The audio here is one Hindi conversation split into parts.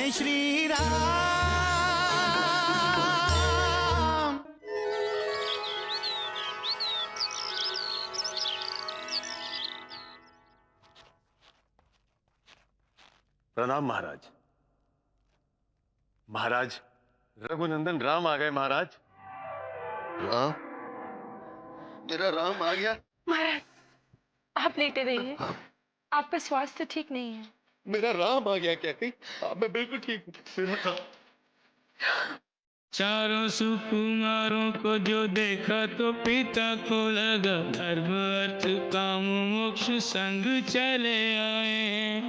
जय श्री राम। प्रणाम महाराज। महाराज, रघुनंदन राम आ गए महाराज। राम? मेरा राम आ गया? महाराज, आप लेटे रहिए। आपका स्वास्थ्य ठीक नहीं है। मेरा राम आ गया क्या? कहीं मैं बिल्कुल ठीक हूँ। मेरा राम। चारों सुकुमारों को जो देखा तो पिता को लगा, धर्म अर्थ काम मोक्ष संग चले आए।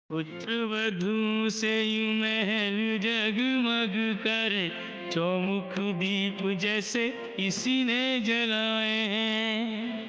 पुत्र वधू से यूं महल जगमग करे, चौमुख दीप जैसे इसी ने जलाए हैं।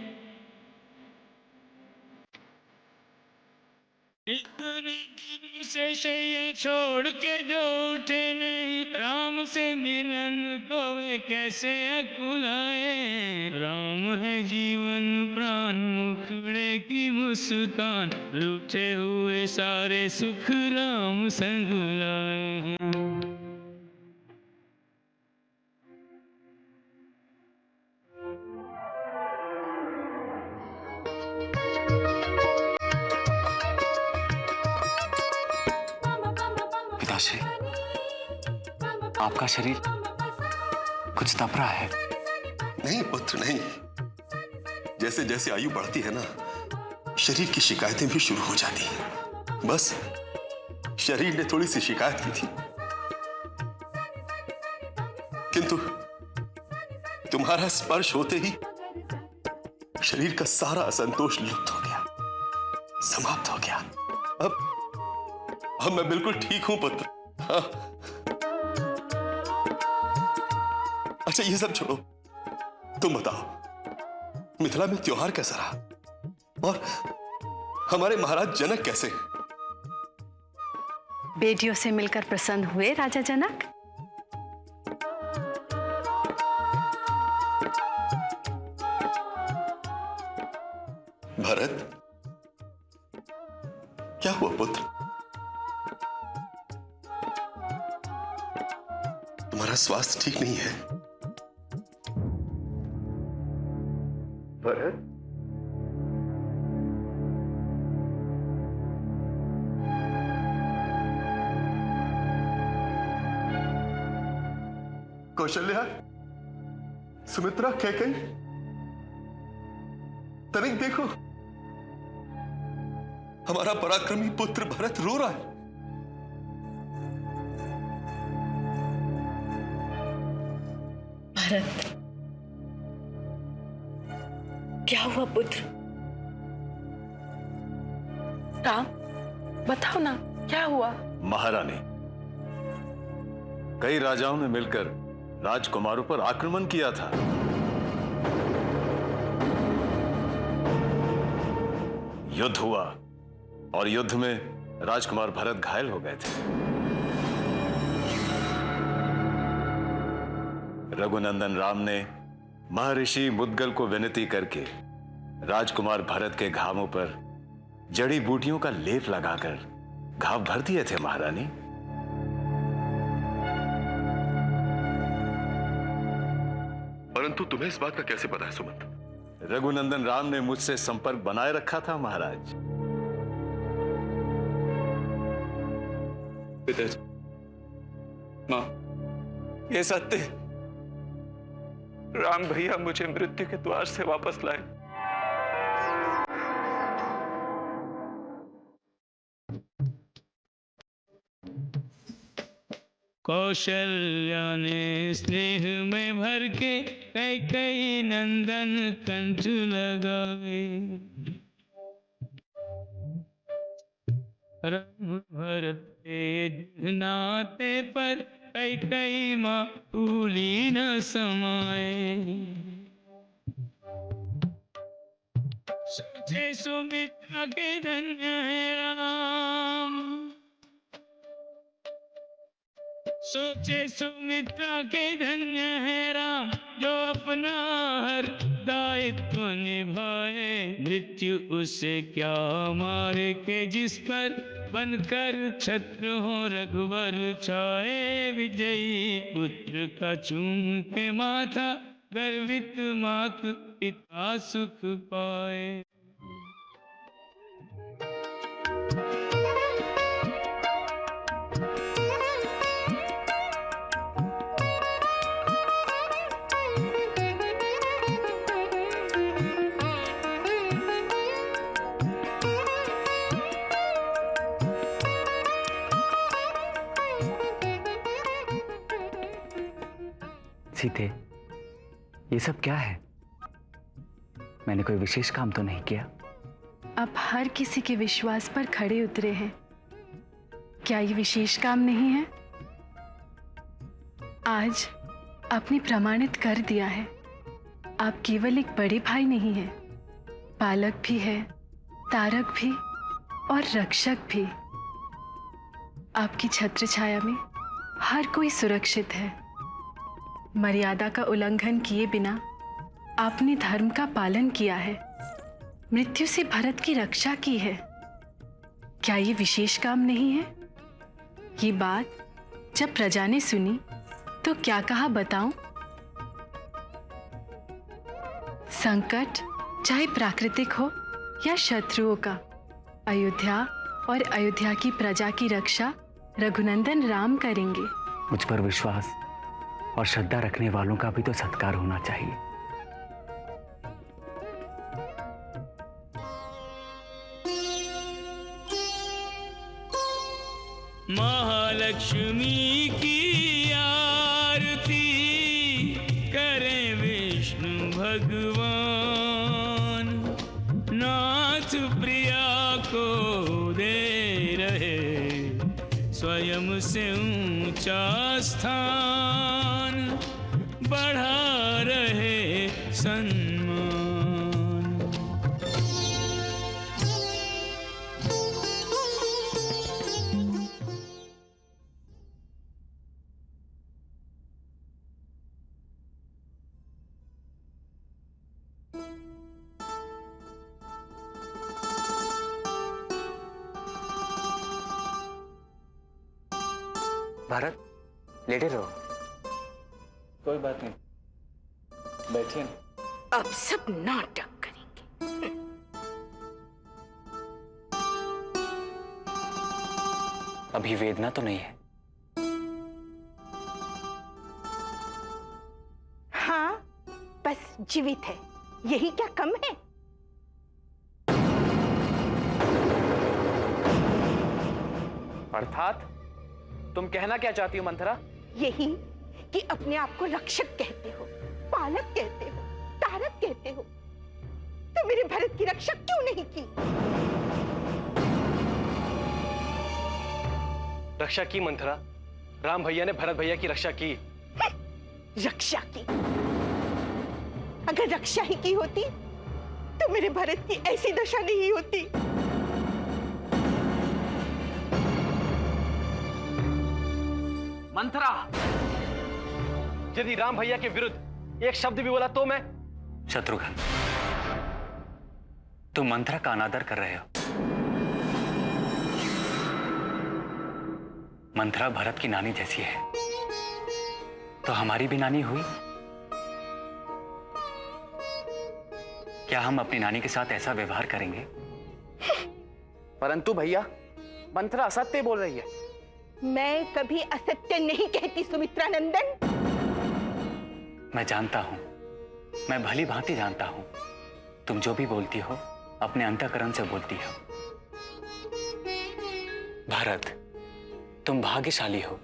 इतने से शैया छोड़ के जो उठे नहीं, राम से मिलन को वे कैसे अकुलाए। राम है जीवन प्राण, मुखड़े की मुस्कान, लूटे हुए सारे सुख राम संग लाए हैं। पिताश्री, आपका शरीर कुछ तप रहा है। नहीं पुत्र नहीं, जैसे जैसे आयु बढ़ती है ना, शरीर की शिकायतें भी शुरू हो जाती हैं। बस शरीर ने थोड़ी सी शिकायत की थी, किंतु तुम्हारा स्पर्श होते ही शरीर का सारा असंतोष लुप्त हो गया, समाप्त हो गया। अब मैं बिल्कुल ठीक हूं पुत्र। हाँ। अच्छा ये सब छोड़ो, तुम बताओ मिथिला में त्योहार कैसा रहा और हमारे महाराज जनक कैसे? बेटियों से मिलकर प्रसन्न हुए राजा जनक? भरत, क्या हुआ पुत्र? तुम्हारा स्वास्थ्य ठीक नहीं है? भरत, कौशल्या, सुमित्रा, कैकेयी, तनिक देखो, हमारा पराक्रमी पुत्र भरत रो रहा है। भरत, क्या हुआ पुत्र? राम, बताओ ना क्या हुआ? महारानी, कई राजाओं ने मिलकर राजकुमारों पर आक्रमण किया था। युद्ध हुआ और युद्ध में राजकुमार भरत घायल हो गए थे। रघुनंदन राम ने महर्षि मुद्गल को विनती करके राजकुमार भरत के घावों पर जड़ी बूटियों का लेप लगाकर घाव भर दिए थे महारानी। परंतु तुम्हें इस बात का कैसे पता है सुमंत? रघुनंदन राम ने मुझसे संपर्क बनाए रखा था महाराज। पिताजी, मां, ये सत्य, राम भैया मुझे मृत्यु के द्वार से वापस लाए। कौशल्या ने स्नेह में भर के कैकेयी नंदन कंठ लगावे। राम भरत के नाते पर कैकेयी मां भूली न समाए। सोचे सुमित्रा के धन्य है राम, सोचे सुमित्रा के धन्य है राम, जो अपना हर दायित्व निभाए। मृत्यु उसे क्या मारे के जिस पर बनकर छत्र हो रघुवर छाए। विजयी पुत्र का चूम के माथा गर्वित मात पिता सुख पाए। सीते, ये सब क्या है? मैंने कोई विशेष काम तो नहीं किया। आप हर किसी के विश्वास पर खड़े उतरे हैं। क्या ये विशेष काम नहीं है? आज आपने प्रमाणित कर दिया है, आप केवल एक बड़े भाई नहीं हैं, पालक भी है, तारक भी और रक्षक भी। आपकी छत्र छाया में हर कोई सुरक्षित है। मर्यादा का उल्लंघन किए बिना आपने धर्म का पालन किया है, मृत्यु से भरत की रक्षा की है। क्या ये विशेष काम नहीं है? ये बात जब प्रजा ने सुनी तो क्या कहा बताऊं? संकट चाहे प्राकृतिक हो या शत्रुओं का, अयोध्या और अयोध्या की प्रजा की रक्षा रघुनंदन राम करेंगे। मुझ पर विश्वास और श्रद्धा रखने वालों का भी तो सत्कार होना चाहिए। महालक्ष्मी की आरती करें विष्णु भगवान। नाथ प्रिया को दे रहे स्वयं से ऊंचा स्थान। बढ़ा रहे सम्मान। भारत, लेटे रहो। कोई बात नहीं, बैठिए ना। अब सब नाटक करेंगे। अभी वेदना तो नहीं है? हाँ, बस जीवित है, यही क्या कम है? अर्थात तुम कहना क्या चाहती हो मंथरा? यही कि अपने आप को रक्षक कहते हो, पालक कहते हो, तारक कहते हो, तो मेरे भरत की रक्षा क्यों नहीं की? रक्षा की मंथरा, राम भैया ने भरत भैया की रक्षा की। रक्षा की? अगर रक्षा ही की होती तो मेरे भरत की ऐसी दशा नहीं होती। मंथरा, यदि राम भैया के विरुद्ध एक शब्द भी बोला तो मैं। शत्रुघ्न, तुम मंथरा का अनादर कर रहे हो। मंथरा भरत की नानी जैसी है, तो हमारी भी नानी हुई। क्या हम अपनी नानी के साथ ऐसा व्यवहार करेंगे? परंतु भैया, मंथरा असत्य बोल रही है। मैं कभी असत्य नहीं कहती सुमित्रा नंदन। मैं जानता हूं, मैं भली भांति जानता हूं, तुम जो भी बोलती हो अपने अंतःकरण से बोलती हो। भारत, तुम भाग्यशाली हो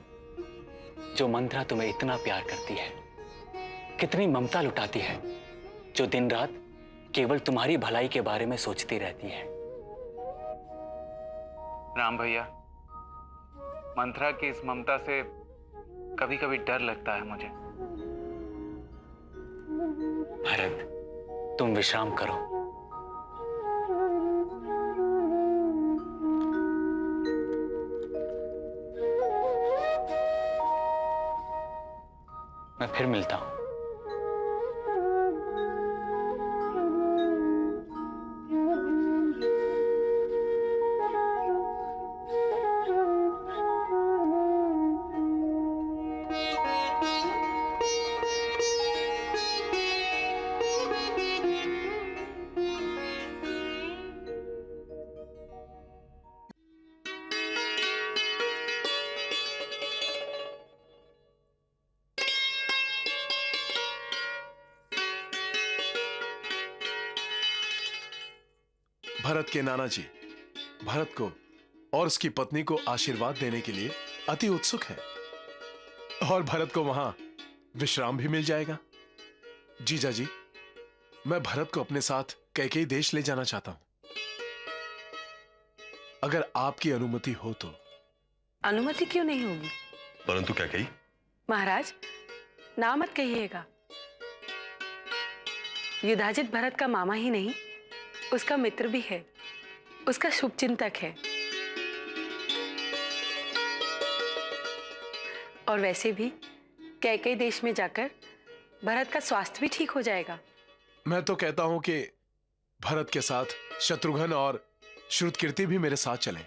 जो मंथरा तुम्हें इतना प्यार करती है, कितनी ममता लुटाती है, जो दिन रात केवल तुम्हारी भलाई के बारे में सोचती रहती है। राम भैया, मंथरा की इस ममता से कभी कभी डर लगता है मुझे। भरत, तुम विश्राम करो। मैं फिर मिलता हूं। भरत के नाना जी भरत को और उसकी पत्नी को आशीर्वाद देने के लिए अति उत्सुक हैं और भरत को वहां विश्राम भी मिल जाएगा। जीजा जी, मैं भरत को अपने साथ कैकेयी देश ले जाना चाहता हूं, अगर आपकी अनुमति हो तो। अनुमति क्यों नहीं होगी? परंतु कैकेयी? महाराज, ना मत कहिएगा। युधाजित भरत का मामा ही नहीं, उसका मित्र भी है, उसका शुभचिंतक है। और वैसे भी कैकेयी देश में जाकर भरत का स्वास्थ्य भी ठीक हो जाएगा। मैं तो कहता हूं कि भरत के साथ शत्रुघ्न और श्रुतकीर्ति भी मेरे साथ चलें।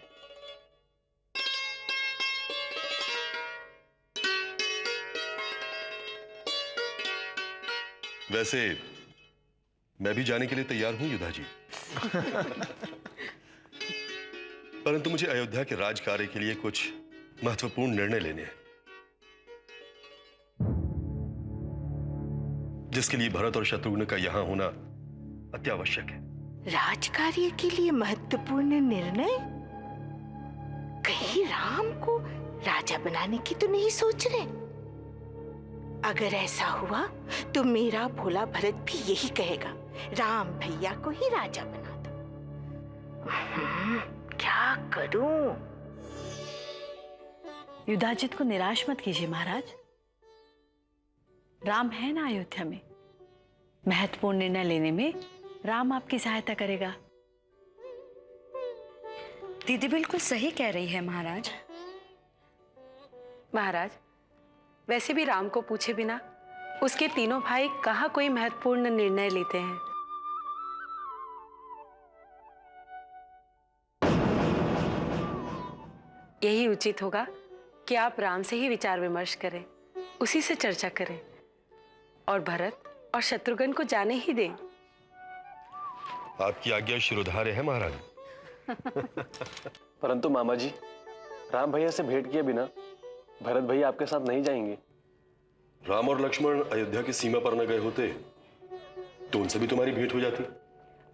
वैसे मैं भी जाने के लिए तैयार हूं युधा जी। परंतु मुझे अयोध्या के राज कार्य के लिए कुछ महत्वपूर्ण निर्णय लेने हैं, जिसके लिए भरत और शत्रुघ्न का यहां होना अत्यावश्यक है। राजकार्य के लिए महत्वपूर्ण निर्णय? कहीं राम को राजा बनाने की तो नहीं सोच रहे? अगर ऐसा हुआ तो मेरा भोला भरत भी यही कहेगा, राम भैया को ही राजा बना दो। क्या करूं? युधाजित को निराश मत कीजिए महाराज। राम है ना अयोध्या में, महत्वपूर्ण निर्णय लेने में राम आपकी सहायता करेगा। दीदी बिल्कुल सही कह रही है महाराज। महाराज, वैसे भी राम को पूछे बिना उसके तीनों भाई कहाँ कोई महत्वपूर्ण निर्णय लेते हैं। यही उचित होगा कि आप राम से ही विचार विमर्श करें, उसी से चर्चा करें और भरत और शत्रुघ्न को जाने ही दें। आपकी आज्ञा शिरोधार्य है महाराज। परंतु मामा जी, राम भैया से भेंट किए बिना भरत भैया आपके साथ नहीं जाएंगे। राम और लक्ष्मण अयोध्या की सीमा पर न गए होते तो उनसे भी तुम्हारी भेंट हो जाती।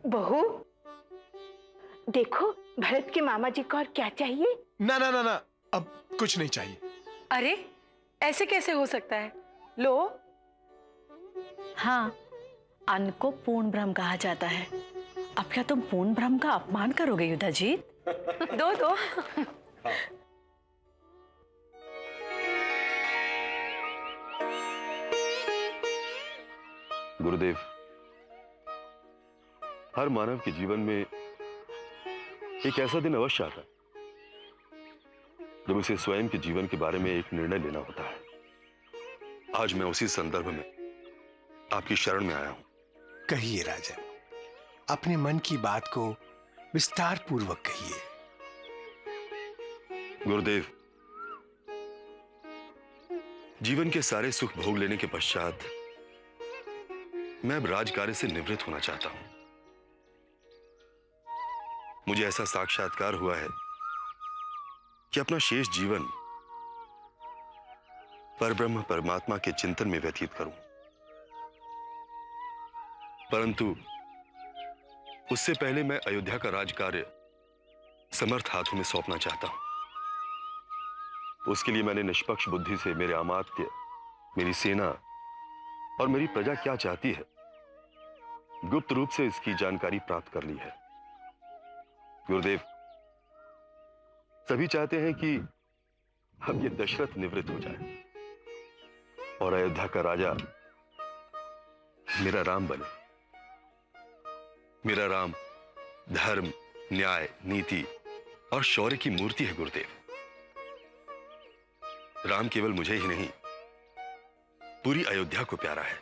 बहू, देखो भरत के मामा जी को और क्या चाहिए? ना ना ना ना, अब कुछ नहीं चाहिए। अरे ऐसे कैसे हो सकता है? लो। हाँ, अन्न को पूर्ण ब्रह्म कहा जाता है। अब क्या तुम पूर्ण ब्रह्म का अपमान करोगे युधाजीत? दो दो। गुरुदेव, हर मानव के जीवन में एक ऐसा दिन अवश्य आता है जब उसे स्वयं के जीवन के बारे में एक निर्णय लेना होता है। आज मैं उसी संदर्भ में आपकी शरण में आया हूं। कहिए राजा, अपने मन की बात को विस्तार पूर्वक कहिए। गुरुदेव, जीवन के सारे सुख भोग लेने के पश्चात मैं अब राजकार्य से निवृत्त होना चाहता हूं। मुझे ऐसा साक्षात्कार हुआ है कि अपना शेष जीवन परब्रह्म परमात्मा के चिंतन में व्यतीत करूं। परंतु उससे पहले मैं अयोध्या का राजकार्य समर्थ हाथों में सौंपना चाहता हूं। उसके लिए मैंने निष्पक्ष बुद्धि से मेरे अमात्य, मेरी सेना और मेरी प्रजा क्या चाहती है, गुप्त रूप से इसकी जानकारी प्राप्त कर ली है। गुरुदेव, सभी चाहते हैं कि अब ये दशरथ निवृत्त हो जाए और अयोध्या का राजा मेरा राम बने। मेरा राम धर्म, न्याय, नीति और शौर्य की मूर्ति है गुरुदेव। राम केवल मुझे ही नहीं, पूरी अयोध्या को प्यारा है।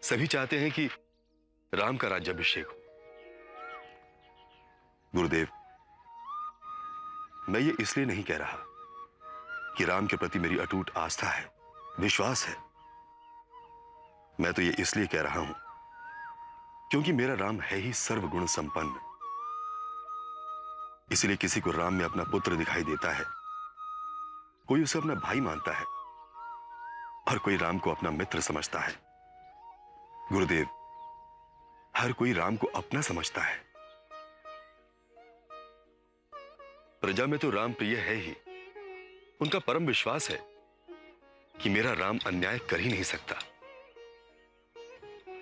सभी चाहते हैं कि राम का राज्याभिषेक हो। गुरुदेव, मैं ये इसलिए नहीं कह रहा कि राम के प्रति मेरी अटूट आस्था है, विश्वास है। मैं तो ये इसलिए कह रहा हूं क्योंकि मेरा राम है ही सर्वगुण संपन्न। इसलिए किसी को राम में अपना पुत्र दिखाई देता है, कोई उसे अपना भाई मानता है और कोई राम को अपना मित्र समझता है। गुरुदेव, हर कोई राम को अपना समझता है, प्रजा में तो राम प्रिय है ही। उनका परम विश्वास है कि मेरा राम अन्याय कर ही नहीं सकता।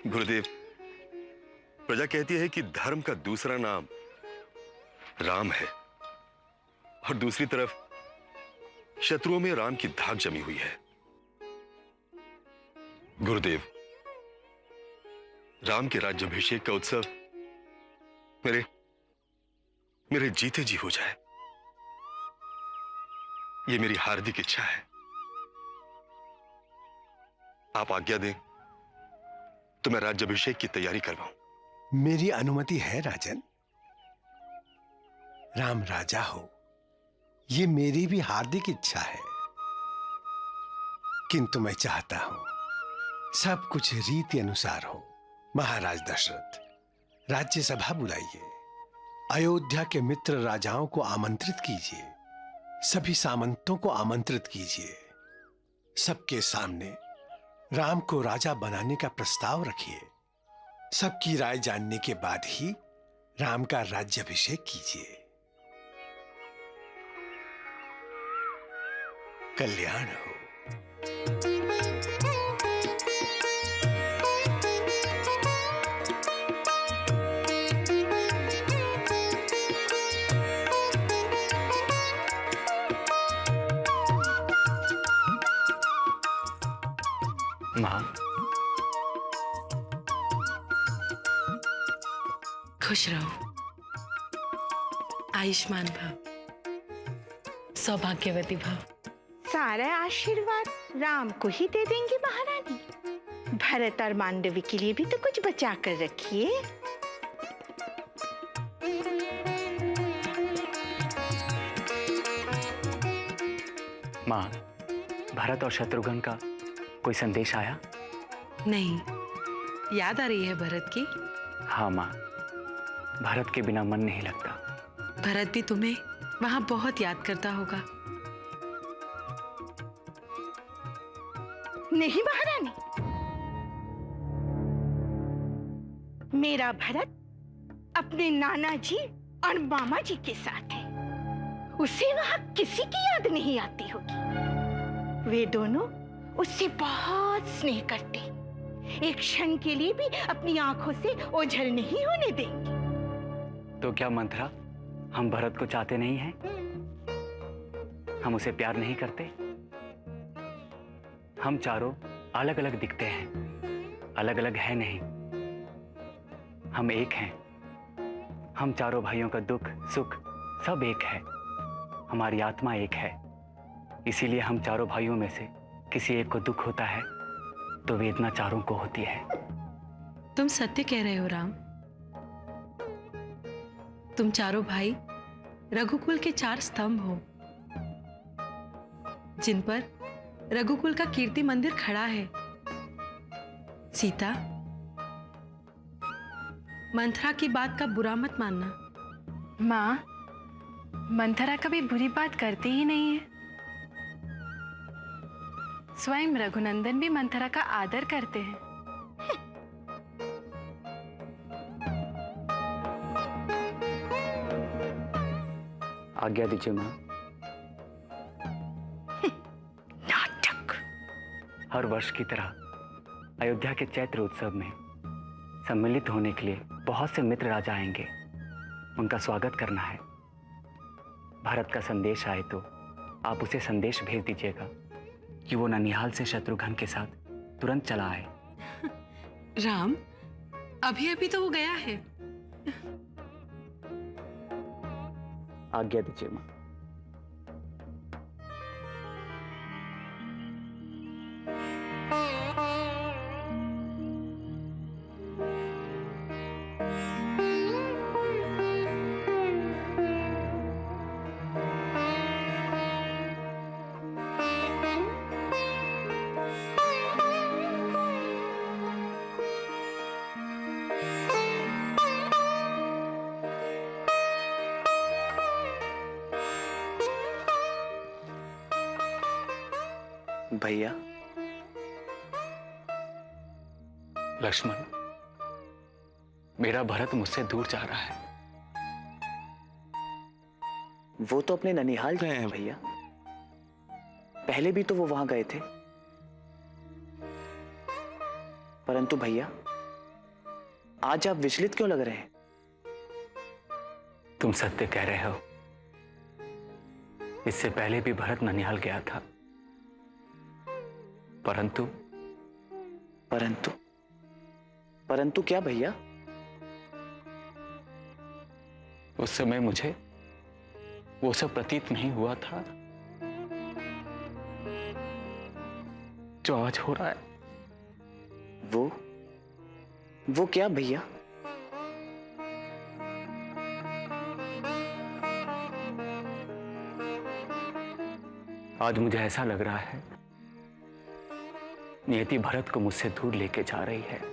गुरुदेव, प्रजा कहती है कि धर्म का दूसरा नाम राम है, और दूसरी तरफ शत्रुओं में राम की धाक जमी हुई है। गुरुदेव, राम के राज्याभिषेक का उत्सव मेरे जीते जी हो जाए, ये मेरी हार्दिक इच्छा है। आप आज्ञा दें तो मैं राज्याभिषेक की तैयारी करवाऊं। मेरी अनुमति है राजन। राम राजा हो, ये मेरी भी हार्दिक इच्छा है, किंतु मैं चाहता हूं सब कुछ रीति अनुसार हो। महाराज दशरथ, राज्यसभा बुलाइए, अयोध्या के मित्र राजाओं को आमंत्रित कीजिए, सभी सामंतों को आमंत्रित कीजिए, सबके सामने राम को राजा बनाने का प्रस्ताव रखिए। सबकी राय जानने के बाद ही राम का राज्याभिषेक कीजिए। कल्याण हो। मां, खुश रहो, आयुष्मान भव, सौभाग्यवती भव। सारा आशीर्वाद राम को ही दे देंगे महारानी। भरत और मांडवी के लिए भी तो कुछ बचा कर रखिए। मां, भरत और शत्रुघ्न का कोई संदेश आया? नहीं, याद आ रही है भरत की? हाँ मां, भरत के बिना मन नहीं लगता। भरत भी तुम्हें वहां बहुत याद करता होगा। नहीं महारानी, मेरा भरत अपने नाना जी और मामा जी के साथ है। उसे वहां किसी की याद नहीं आती होगी। वे दोनों उससे बहुत स्नेह करते, एक क्षण के लिए भी अपनी आंखों से ओझल नहीं होने देंगे। तो क्या मंथरा, हम भरत को चाहते नहीं हैं? हम उसे प्यार नहीं करते? हम चारों अलग अलग दिखते हैं, अलग अलग है नहीं। हम एक हैं। हम चारों भाइयों का दुख सुख सब एक है। हमारी आत्मा एक है। इसीलिए हम चारों भाइयों में से किसी एक को दुख होता है तो वेदना चारों को होती है। तुम सत्य कह रहे हो राम। तुम चारों भाई रघुकुल के 4 स्तंभ हो, जिन पर रघुकुल का कीर्ति मंदिर खड़ा है। सीता, मंथरा की बात का बुरा मत मानना। माँ, मंथरा कभी बुरी बात करती ही नहीं है। स्वयं रघुनंदन भी मंथरा का आदर करते हैं। आज्ञा दीजिए मां। नाटक। हर वर्ष की तरह अयोध्या के चैत्र उत्सव में सम्मिलित होने के लिए बहुत से मित्र राजा आएंगे। उनका स्वागत करना है। भारत का संदेश आए तो आप उसे संदेश भेज दीजिएगा कि वो ननिहाल से शत्रुघ्न के साथ तुरंत चला आए। राम, अभी अभी तो वो गया है। आज्ञा दीजिए मां। भैया, लक्ष्मण, मेरा भरत मुझसे दूर जा रहा है। वो तो अपने ननिहाल गए हैं भैया। पहले भी तो वो वहां गए थे। परंतु भैया, आज आप विचलित क्यों लग रहे हैं? तुम सत्य कह रहे हो। इससे पहले भी भरत ननिहाल गया था। परंतु परंतु परंतु क्या भैया? उस समय मुझे वो सब प्रतीत नहीं हुआ था जो आज हो रहा है। वो क्या भैया? आज मुझे ऐसा लग रहा है नियति भरत को मुझसे दूर लेके जा रही है।